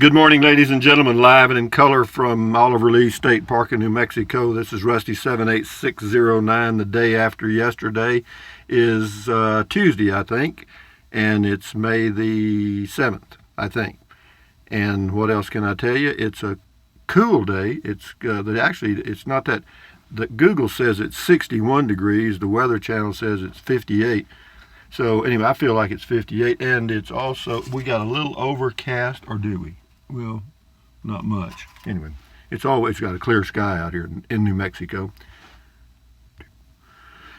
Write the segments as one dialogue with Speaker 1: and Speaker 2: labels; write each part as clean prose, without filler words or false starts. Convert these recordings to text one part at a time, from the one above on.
Speaker 1: Good morning, ladies and gentlemen, live and in color from Oliver Lee State Park in New Mexico. This is Rusty 78609. The day after yesterday is Tuesday, I think, and it's May the 7th, I think. And what else can I tell you? It's a cool day. It's not that. Google says it's 61 degrees. The Weather Channel says it's 58. So anyway, I feel like it's 58, and it's also, we got a little overcast, or do we? Well, not much. Anyway, it's always got a clear sky out here in New Mexico.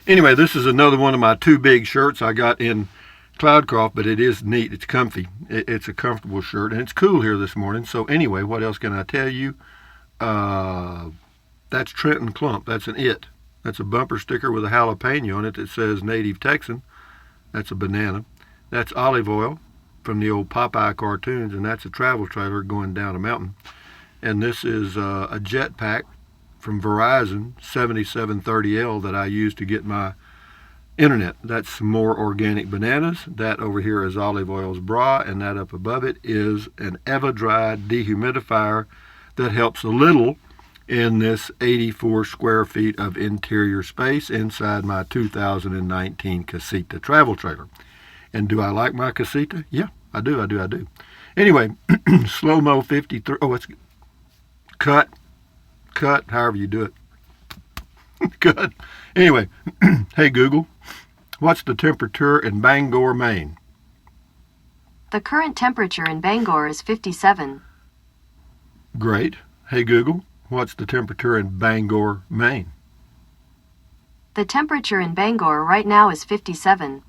Speaker 1: Anyway, this is another one of my two big shirts I got in Cloudcroft, but it is neat. It's comfy. It's a comfortable shirt, and it's cool here this morning. So anyway, what else can I tell you? That's Trenton Clump. That's an it. That's a bumper sticker with a jalapeno on it that says Native Texan. That's a banana. That's olive oil from the old Popeye cartoons, and that's a travel trailer going down a mountain. And this is a jetpack from Verizon 7730L that I use to get my internet. That's some more organic bananas. That over here is olive oil's bra, and that up above it is an EvaDry dehumidifier that helps a little in this 84 square feet of interior space inside my 2019 Casita travel trailer. And do I like my Casita? Yeah, I do. Anyway, slow-mo 53. Oh, it's cut, however you do it. Cut. Anyway, hey Google, what's the temperature in Bangor, Maine?
Speaker 2: The current temperature in Bangor is 57.
Speaker 1: Great. Hey Google, what's the temperature in Bangor, Maine?
Speaker 2: The temperature in Bangor right now is 57.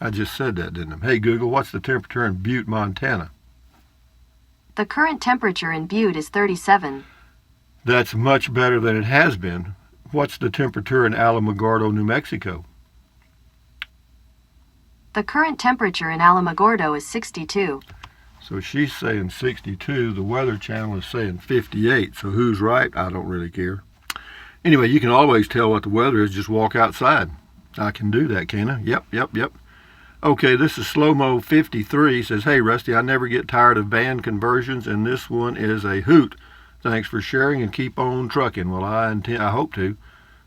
Speaker 1: I just said that, didn't I? Hey Google, what's the temperature in Butte, Montana?
Speaker 2: The current temperature in Butte is 37.
Speaker 1: That's much better than it has been. What's the temperature in Alamogordo, New Mexico?
Speaker 2: The current temperature in Alamogordo is 62.
Speaker 1: So she's saying 62. The Weather Channel is saying 58. So who's right? I don't really care. Anyway, you can always tell what the weather is. Just walk outside. I can do that, can I? Yep. Okay, this is Slow-Mo 53. Says, hey, Rusty, I never get tired of band conversions, and this one is a hoot. Thanks for sharing and keep on trucking. Well, I hope to.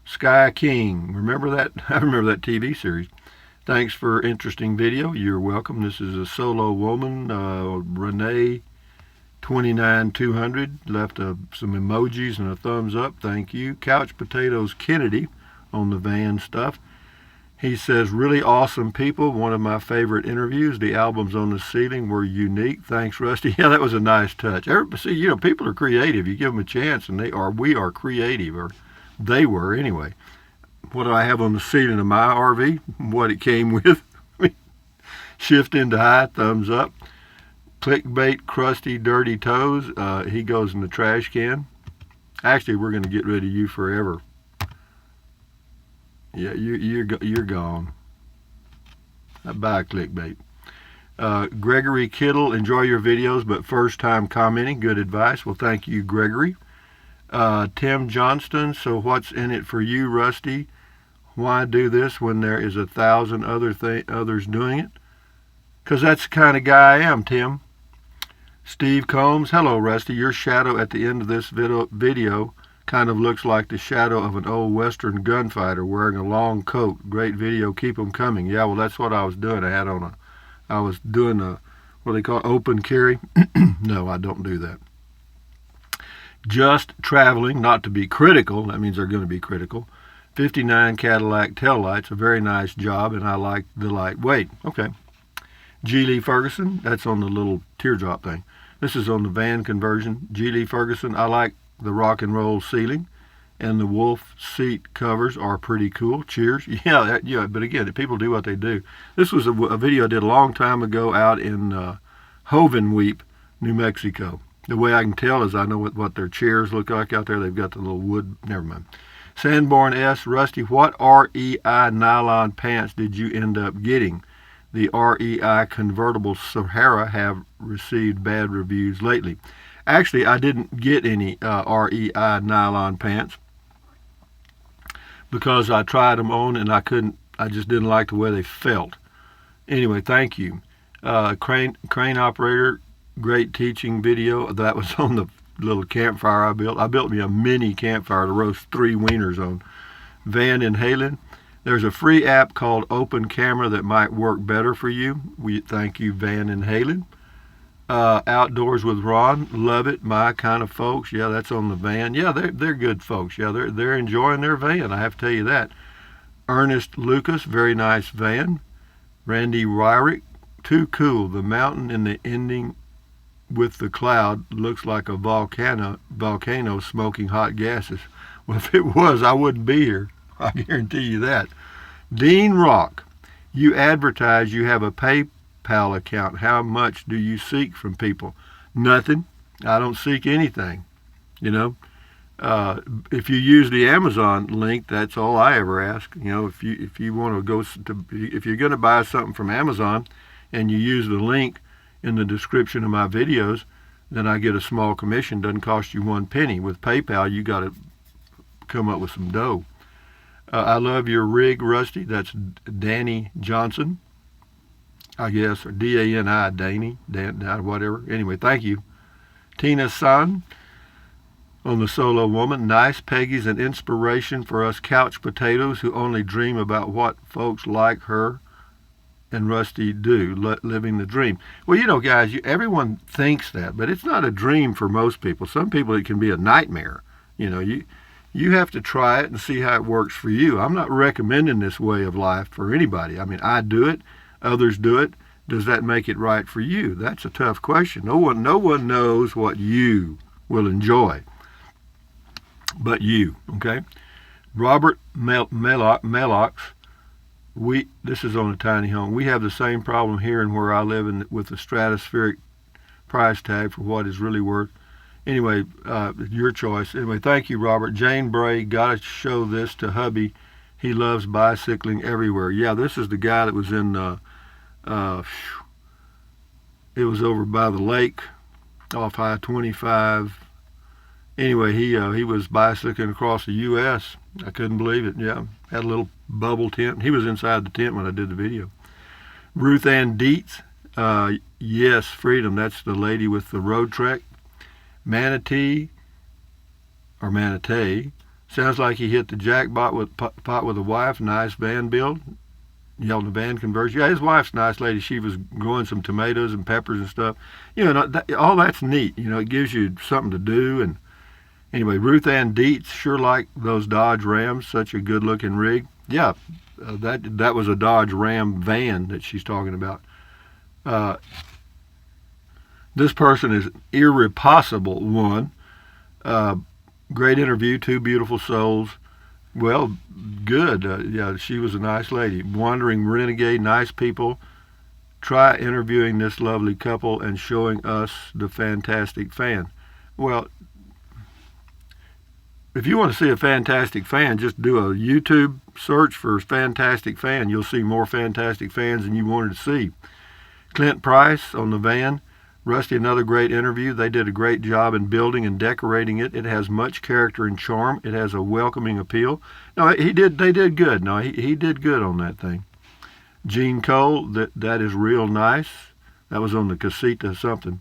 Speaker 1: Sky King. Remember that? I remember that TV series. Thanks for interesting video. You're welcome. This is a solo woman, Renee 29200. Left some emojis and a thumbs up. Thank you. Couch Potatoes Kennedy on the van stuff. He says, really awesome people. One of my favorite interviews. The albums on the ceiling were unique. Thanks, Rusty. Yeah, that was a nice touch. See, people are creative. You give them a chance, and we are creative, or they were anyway. What do I have on the ceiling of my RV? What it came with. Shift into high, thumbs up. Clickbait, crusty, dirty toes. He goes in the trash can. Actually, we're going to get rid of you forever. Yeah, you're gone. Bye, clickbait. Gregory Kittle, enjoy your videos, but first time commenting. Good advice. Well, thank you, Gregory. Tim Johnston, so what's in it for you, Rusty? Why do this when there is 1,000 others doing it? Because that's the kind of guy I am, Tim. Steve Combs, hello, Rusty. Your shadow at the end of this video kind of looks like the shadow of an old Western gunfighter wearing a long coat. Great video. Keep them coming. Yeah, well, that's what I was doing. I was doing what they call open carry. No, I don't do that. Just traveling, not to be critical. That means they're going to be critical. 59 Cadillac taillights, a very nice job, and I like the lightweight. Okay. G. Lee Ferguson, that's on the little teardrop thing. This is on the van conversion. G. Lee Ferguson, I like the rock and roll ceiling, and the wolf seat covers are pretty cool. Cheers. Yeah, but again, people do what they do. This was a video I did a long time ago out in Hovenweep, New Mexico. The way I can tell is I know what their chairs look like out there. They've got the little wood. Never mind. Sanborn S. Rusty, what REI nylon pants did you end up getting? The REI convertible Sahara have received bad reviews lately. Actually, I didn't get any REI nylon pants because I tried them on and I just didn't like the way they felt. Anyway, thank you. Crane operator great teaching video. That was on the little campfire I built. I built me a mini campfire to roast 3 wieners on. Van in Halen. There's a free app called Open Camera that might work better for you. We thank you, Van in Halen. Outdoors with Ron, love it. My kind of folks. Yeah, that's on the van. Yeah, they're good folks. Yeah, they're enjoying their van. I have to tell you that. Ernest Lucas, very nice van. Randy Wyrick, too cool. The mountain in the ending with the cloud looks like a volcano smoking hot gases. Well, if it was, I wouldn't be here. I guarantee you that. Dean Rock, you advertise you have a PayPal account. How much do you seek from people? Nothing. I don't seek anything. You know, if you use the Amazon link, that's all I ever ask. You know, if you want to go to, if you're going to buy something from Amazon and you use the link in the description of my videos, then I get a small commission. Doesn't cost you 1 penny. With PayPal, you got to come up with some dough. I love your rig, Rusty. That's Danny Johnson, I guess, or D-A-N-I, Danny, whatever. Anyway, thank you. Tina San on the Solo Woman. Nice. Peggy's an inspiration for us couch potatoes who only dream about what folks like her and Rusty do, living the dream. Well, you know, guys, everyone thinks that, but it's not a dream for most people. Some people, it can be a nightmare. You know, you have to try it and see how it works for you. I'm not recommending this way of life for anybody. I mean, I do it. Others do it. Does that make it right for you? That's a tough question. No one knows what you will enjoy but you, okay? Robert Melox, this is on a tiny home. We have the same problem here and where I live with the stratospheric price tag for what is really worth. Anyway, your choice. Anyway, thank you, Robert. Jane Bray, gotta show this to hubby. He loves bicycling everywhere. Yeah, this is the guy that was in, it was over by the lake off I-25. Anyway, he was bicycling across the U.S. I couldn't believe it. Yeah, had a little bubble tent. He was inside the tent when I did the video. Ruth Ann Dietz, yes, Freedom. That's the lady with the road trek. Manatee, sounds like he hit the jackpot with a wife. Nice van build. Yeah, on the van conversion. Yeah, his wife's a nice lady. She was growing some tomatoes and peppers and stuff. You know, all that's neat. You know, it gives you something to do. And anyway, Ruth Ann Dietz, sure like those Dodge Rams. Such a good-looking rig. Yeah, that was a Dodge Ram van that she's talking about. This person is Irrepossible One. Great interview, 2 beautiful souls. Well, good. Yeah, she was a nice lady. Wandering Renegade, nice people. Try interviewing this lovely couple and showing us the Fantastic Fan. Well, if you want to see a Fantastic Fan, just do a YouTube search for Fantastic Fan. You'll see more Fantastic Fans than you wanted to see. Clint Price on the van. Rusty, another great interview. They did a great job in building and decorating it. It has much character and charm. It has a welcoming appeal. No, they did good. No, he did good on that thing. Gene Cole, that is real nice. That was on the Casita something.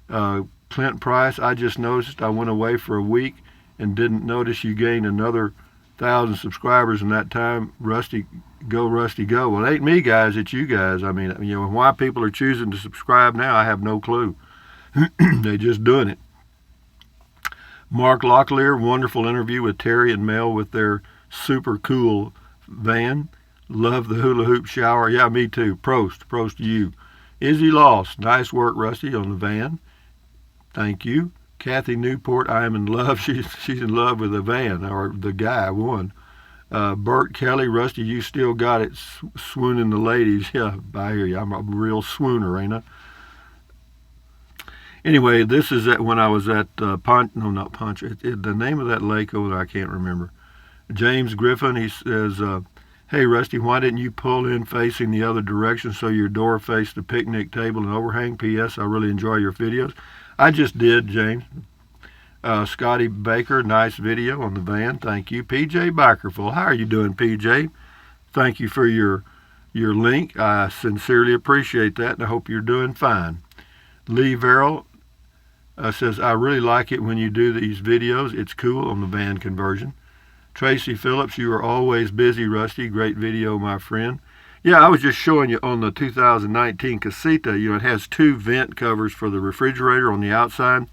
Speaker 1: Clint Price, I just noticed I went away for a week and didn't notice you gained another 1,000 subscribers in that time. Rusty, go. Well, it ain't me, guys. It's you guys. I mean, you know, why people are choosing to subscribe now, I have no clue. They're just doing it. Mark Locklear, wonderful interview with Terry and Mel with their super cool van. Love the hula hoop shower. Yeah, me too. Prost to you. Izzy Loss, nice work, Rusty, on the van. Thank you. Kathy Newport, I am in love. She's in love with the van, or the guy, one. Bert Kelly, Rusty, you still got it, swooning the ladies. Yeah, I hear you. I'm a real swooner, ain't I? Anyway, this is when I was at the name of that lake over there, I can't remember. James Griffin, he says, hey, Rusty, why didn't you pull in facing the other direction so your door faced the picnic table and overhang? P.S. I really enjoy your videos. I just did, James. Scotty Baker, nice video on the van. Thank you. PJ Bikerful, how are you doing, PJ? Thank you for your link. I sincerely appreciate that, and I hope you're doing fine. Lee Verrill says, I really like it when you do these videos. It's cool on the van conversion. Tracy Phillips, you are always busy, Rusty. Great video, my friend. Yeah, I was just showing you on the 2019 Casita, it has 2 vent covers for the refrigerator on the outside.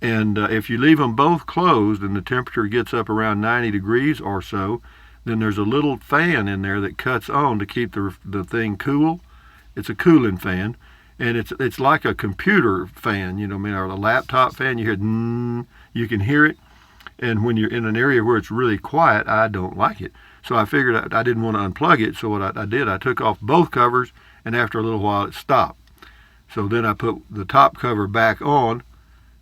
Speaker 1: And if you leave them both closed and the temperature gets up around 90 degrees or so, then there's a little fan in there that cuts on to keep the thing cool. It's a cooling fan. And it's like a computer fan, or a laptop fan. You hear, you can hear it. And when you're in an area where it's really quiet, I don't like it. So I figured I didn't want to unplug it. So what I did, I took off both covers, and after a little while, it stopped. So then I put the top cover back on,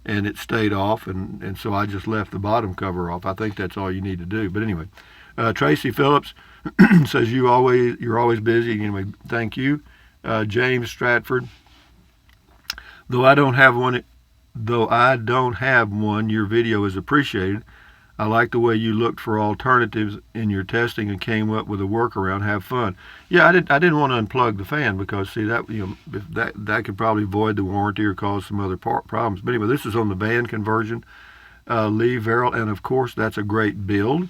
Speaker 1: and it stayed off. And so I just left the bottom cover off. I think that's all you need to do. But anyway, Tracy Phillips says you're always busy. Anyway, thank you. James Stratford. Though I don't have one, your video is appreciated. I like the way you looked for alternatives in your testing and came up with a workaround. Have fun. Yeah, I didn't want to unplug the fan because see that that could probably void the warranty or cause some other problems. But anyway, this is on the van conversion. Lee Verrill, and of course that's a great build.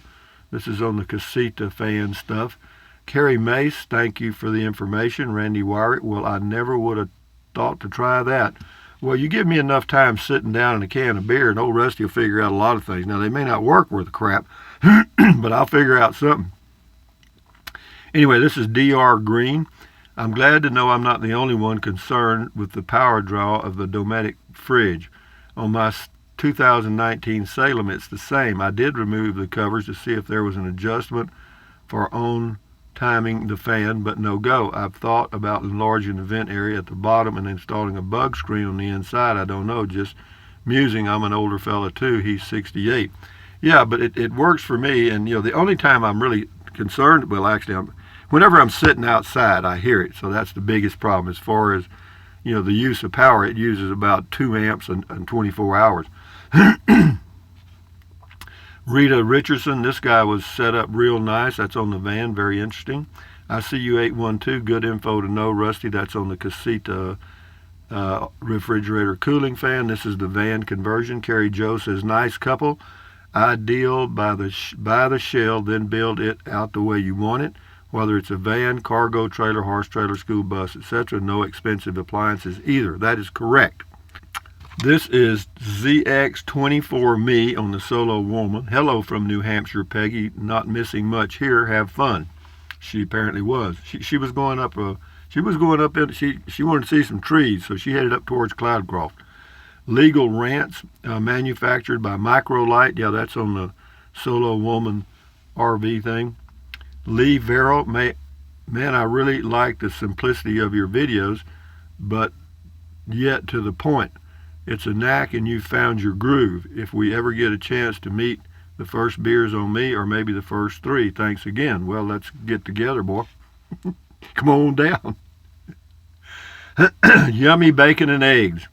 Speaker 1: This is on the Casita fan stuff. Carrie Mace, thank you for the information. Randy Wyrick, well, I never would have thought to try that. Well, you give me enough time sitting down in a can of beer, and old Rusty will figure out a lot of things. Now, they may not work worth a crap, but I'll figure out something. Anyway, this is DR Green. I'm glad to know I'm not the only one concerned with the power draw of the Dometic fridge. On my 2019 Salem, it's the same. I did remove the covers to see if there was an adjustment for on timing the fan, but no go. I've thought about enlarging the vent area at the bottom and installing a bug screen on the inside. I don't know, just musing. I'm an older fella too. He's 68. Yeah, but it works for me. And the only time I'm really concerned, well, actually, whenever I'm sitting outside, I hear it. So that's the biggest problem. As far as the use of power, it uses about 2 amps and 24 hours. Rita Richardson, this guy was set up real nice. That's on the van, very interesting. I see you 812, good info to know, Rusty. That's on the Casita refrigerator cooling fan. This is the van conversion. Carrie Joe says, nice couple. Ideal by the shell, then build it out the way you want it. Whether it's a van, cargo trailer, horse trailer, school bus, etc. No expensive appliances either. That is correct. This is ZX24Me on the Solo Woman. Hello from New Hampshire, Peggy. Not missing much here. Have fun. She apparently was. She was going up. She wanted to see some trees, so she headed up towards Cloudcroft. Legal Rants, manufactured by Microlite. Yeah, that's on the Solo Woman RV thing. Lee Verrill, man, I really like the simplicity of your videos, but yet to the point. It's a knack and you've found your groove. If we ever get a chance to meet, the first beer's on me, or maybe the first 3. Thanks again. Well, let's get together, boy. Come on down. Yummy bacon and eggs.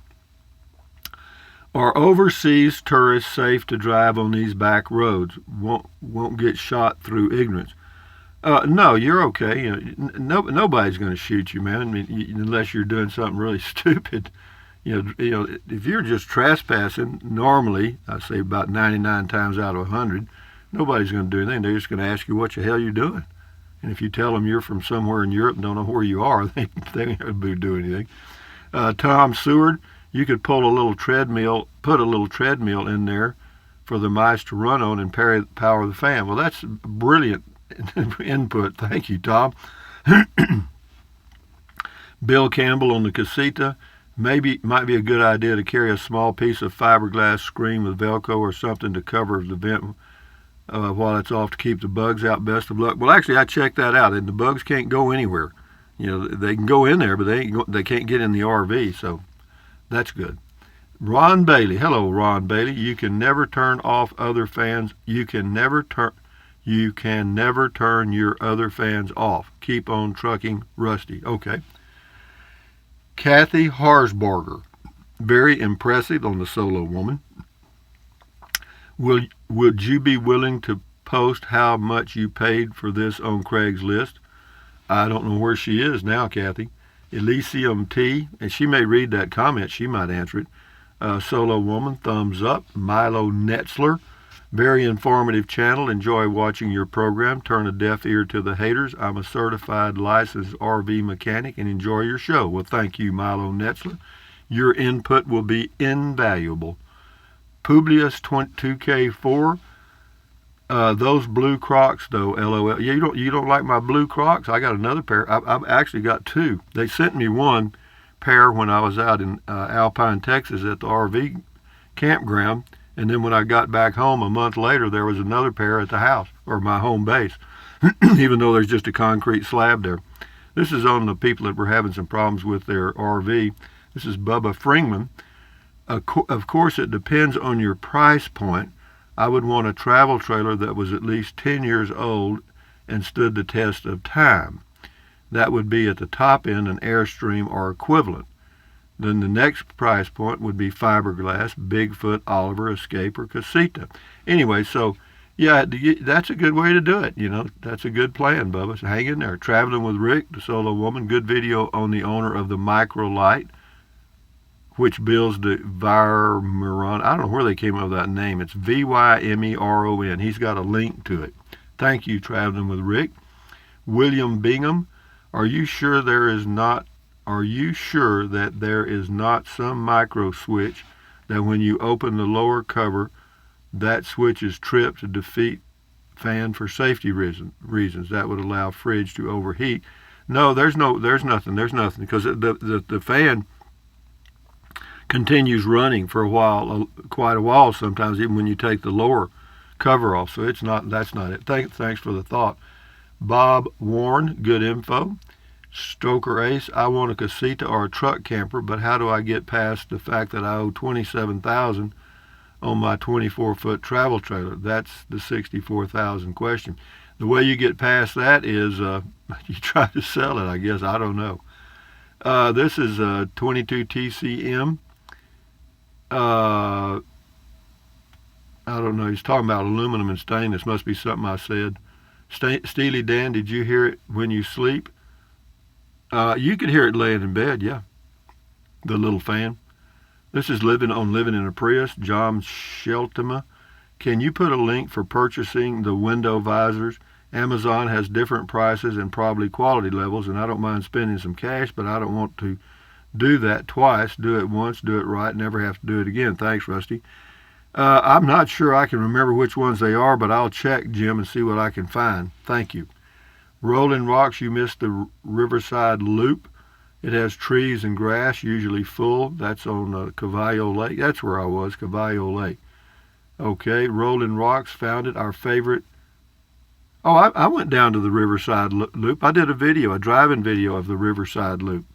Speaker 1: Are overseas tourists safe to drive on these back roads? Won't get shot through ignorance. No, you're okay. Nobody's going to shoot you, man. I mean, unless you're doing something really stupid. If you're just trespassing, normally, I say about 99 times out of 100, nobody's going to do anything. They're just going to ask you what the hell you're doing. And if you tell them you're from somewhere in Europe and don't know where you are, they ain't going to do anything. Tom Seward, you could put a little treadmill in there for the mice to run on and power the fan. Well, that's brilliant input. Thank you, Tom. Bill Campbell on the Casita. Maybe might be a good idea to carry a small piece of fiberglass screen with Velcro or something to cover the vent while it's off to keep the bugs out. Best of luck. Well, actually, I checked that out, and the bugs can't go anywhere. They can go in there, but they can't get in the RV, so that's good. Ron Bailey. Hello, Ron Bailey. You can never turn off other fans. You can never turn your other fans off. Keep on trucking, Rusty. Okay. Kathy Harsberger, very impressive on the Solo Woman. Would you be willing to post how much you paid for this on Craigslist? I don't know where she is now, Kathy. Elysium T, and she may read that comment. She might answer it. Solo Woman, thumbs up. Milo Netzler, very informative channel. Enjoy watching your program. Turn a deaf ear to the haters. I'm a certified licensed RV mechanic and enjoy your show. Well, thank you, Milo Netzler. Your input will be invaluable. Publius 2K4. Those blue Crocs though, LOL. Yeah, you don't like my blue Crocs? I got another pair. I've actually got two. They sent me one pair when I was out in Alpine, Texas at the RV campground, and then when I got back home a month later, there was another pair at the house or my home base, even though there's just a concrete slab there. This is on the people that were having some problems with their RV. This is Bubba Fringman. Of course, it depends on your price point. I would want a travel trailer that was at least 10 years old and stood the test of time. That would be at the top end an Airstream or equivalent. Then the next price point would be fiberglass, Bigfoot, Oliver, Escape, or Casita. Anyway, so yeah, that's a good way to do it. You know, that's a good plan, Bubba. So hang in there. Traveling with Rick, the Solo Woman. Good video on the owner of the Microlite, which builds the Vymeron. I don't know where they came up with that name. It's Vymeron. He's got a link to it. Thank you, Traveling with Rick. William Bingham, are you sure that there is not some micro switch that when you open the lower cover, that switch is tripped to defeat fan for safety reasons? That would allow fridge to overheat. No, there's nothing because the fan continues running for a while, quite a while sometimes, even when you take the lower cover off. So that's not it. Thanks for the thought. Bob Warren, good info. Stoker Ace, I want a Casita or a truck camper, but how do I get past the fact that I owe $27,000 on my 24-foot travel trailer? That's the $64,000 question. The way you get past that is you try to sell it, I guess. I don't know. This is 22 TCM. I don't know. He's talking about aluminum and stainless. Must be something I said. Steely Dan, did you hear it when you sleep? You could hear it laying in bed, yeah. The little fan. This is living in a Prius. John Sheltima. Can you put a link for purchasing the window visors? Amazon has different prices and probably quality levels, and I don't mind spending some cash, but I don't want to do that twice. Do it once, do it right, never have to do it again. Thanks, Rusty. I'm not sure I can remember which ones they are, but I'll check, Jim, and see what I can find. Thank you. Rolling Rocks, you missed the Riverside Loop. It has trees and grass, usually full. That's on Cavallo Lake. That's where I was, Cavallo Lake. Okay, Rolling Rocks, found it. Our favorite. Oh, I went down to the Riverside Loop. I did a driving video of the Riverside Loop.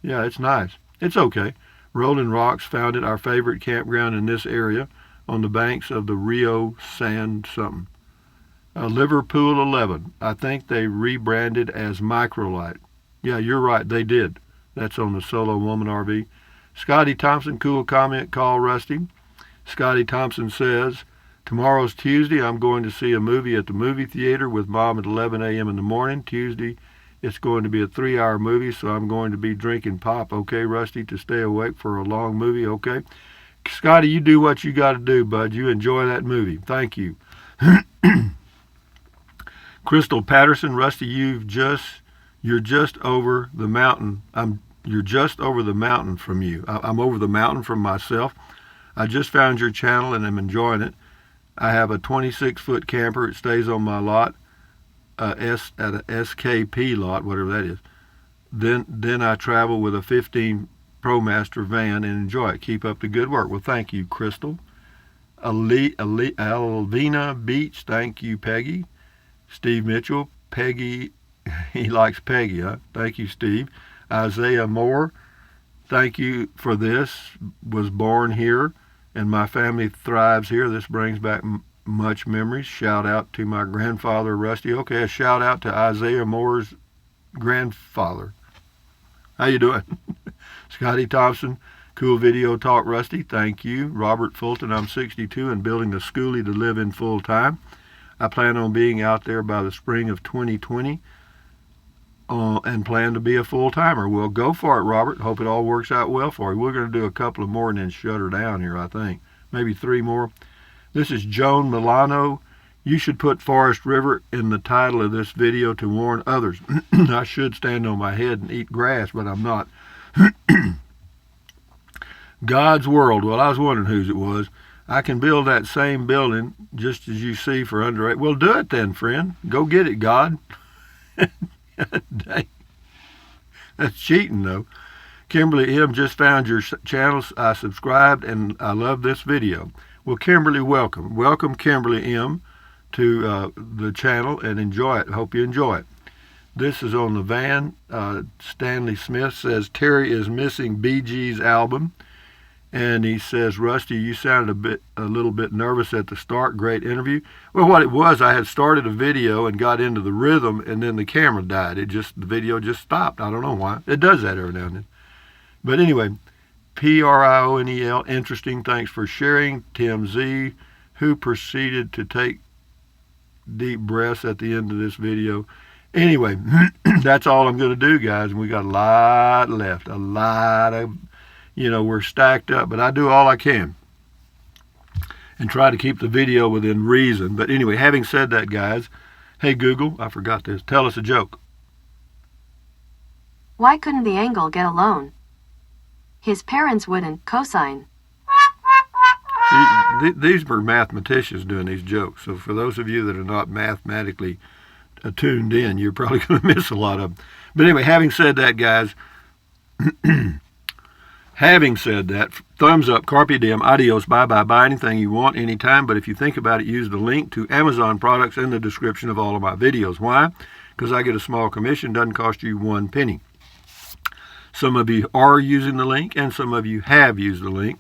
Speaker 1: Yeah, it's nice. It's okay. Rolling Rocks, found it. Our favorite campground in this area on the banks of the Rio San something. Liverpool 11. I think they rebranded as Microlite. Yeah, you're right. They did. That's on the Solo Woman RV. Scotty Thompson, cool comment. Call Rusty. Scotty Thompson says, tomorrow's Tuesday. I'm going to see a movie at the movie theater with Mom at 11 a.m. in the morning. Tuesday, it's going to be a 3-hour movie, so I'm going to be drinking pop. Okay, Rusty, to stay awake for a long movie. Okay. Scotty, you do what you got to do, bud. You enjoy that movie. Thank you. Crystal Patterson, Rusty, you're just over the mountain. You're just over the mountain from you. I'm over the mountain from myself. I just found your channel and I'm enjoying it. I have a 26-foot camper. It stays on my lot, at a SKP lot, whatever that is. Then I travel with a 15 ProMaster van and enjoy it. Keep up the good work. Well, thank you, Crystal. Alvina Beach, thank you, Peggy. Steve Mitchell, Peggy, he likes Peggy, huh? Thank you, Steve. Isaiah Moore, thank you for this. Was born here, and my family thrives here. This brings back much memories. Shout out to my grandfather, Rusty. Okay, a shout out to Isaiah Moore's grandfather. How you doing? Scotty Thompson, cool video talk, Rusty. Thank you. Robert Fulton, I'm 62 and building a schoolie to live in full time. I plan on being out there by the spring of 2020. and plan to be a full-timer. Well, go for it, Robert. Hope it all works out well for you. We're going to do a couple of more and then shut her down here, I think. Maybe 3 more. This is Joan Milano. You should put Forest River in the title of this video to warn others. I should stand on my head and eat grass, but I'm not. God's World. Well, I was wondering whose it was. I can build that same building just as you see for under 8. Well, do it then, friend. Go get it, God. Dang. That's cheating, though. Kimberly M. just found your channel. I subscribed, and I love this video. Well, Kimberly, welcome. Welcome, Kimberly M., to the channel, and enjoy it. Hope you enjoy it. This is on the van. Stanley Smith says, Terry is missing Bee Gees' album. And he says, Rusty, you sounded a little bit nervous at the start. Great interview. Well, what it was, I had started a video and got into the rhythm, and then the camera died. The video just stopped. I don't know why. It does that every now and then. But anyway, Prionel, interesting. Thanks for sharing. Tim Z, who proceeded to take deep breaths at the end of this video. Anyway, that's all I'm going to do, guys. And we got a lot left. A lot of... we're stacked up, but I do all I can and try to keep the video within reason. But anyway, having said that, guys, hey, Google, I forgot this. Tell us a joke.
Speaker 2: Why couldn't the angle get a loan? His parents wouldn't co-sign.
Speaker 1: See, these were mathematicians doing these jokes. So for those of you that are not mathematically tuned in, you're probably going to miss a lot of them. But anyway, having said that, guys, having said that, thumbs up, carpe diem, adios, bye-bye, buy anything you want, anytime. But if you think about it, use the link to Amazon products in the description of all of my videos. Why? Because I get a small commission, doesn't cost you 1 penny. Some of you are using the link, and some of you have used the link.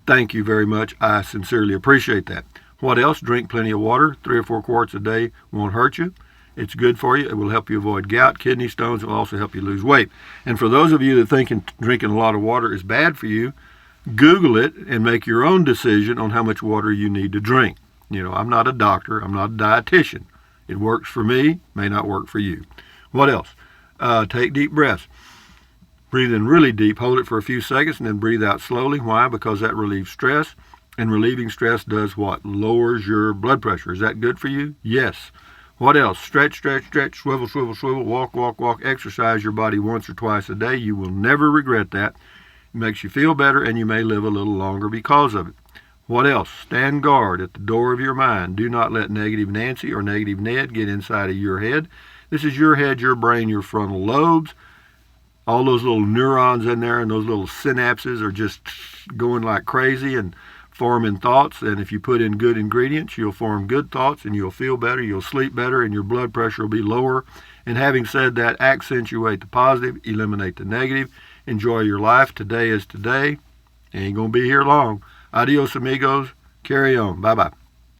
Speaker 1: Thank you very much. I sincerely appreciate that. What else? Drink plenty of water. 3 or 4 quarts a day won't hurt you. It's good for you. It will help you avoid gout, kidney stones. It will also help you lose weight. And for those of you that think drinking a lot of water is bad for you, Google it and make your own decision on how much water you need to drink. I'm not a doctor. I'm not a dietitian. It works for me, may not work for you. What else? Take deep breaths. Breathe in really deep, hold it for a few seconds, and then breathe out slowly. Why? Because that relieves stress. And relieving stress does what? Lowers your blood pressure. Is that good for you? Yes. What else? Stretch, stretch, stretch, swivel, swivel, swivel, walk, walk, walk. Exercise your body once or twice a day. You will never regret that. It makes you feel better, and you may live a little longer because of it. What else? Stand guard at the door of your mind. Do not let negative Nancy or negative Ned get inside of your head. This is your head, your brain, your frontal lobes. All those little neurons in there and those little synapses are just going like crazy and forming thoughts. And if you put in good ingredients, you'll form good thoughts, and you'll feel better, you'll sleep better, and your blood pressure will be lower. And having said that, accentuate the positive, eliminate the negative. Enjoy your life. Today is today. Ain't going to be here long. Adios, amigos. Carry on. Bye-bye.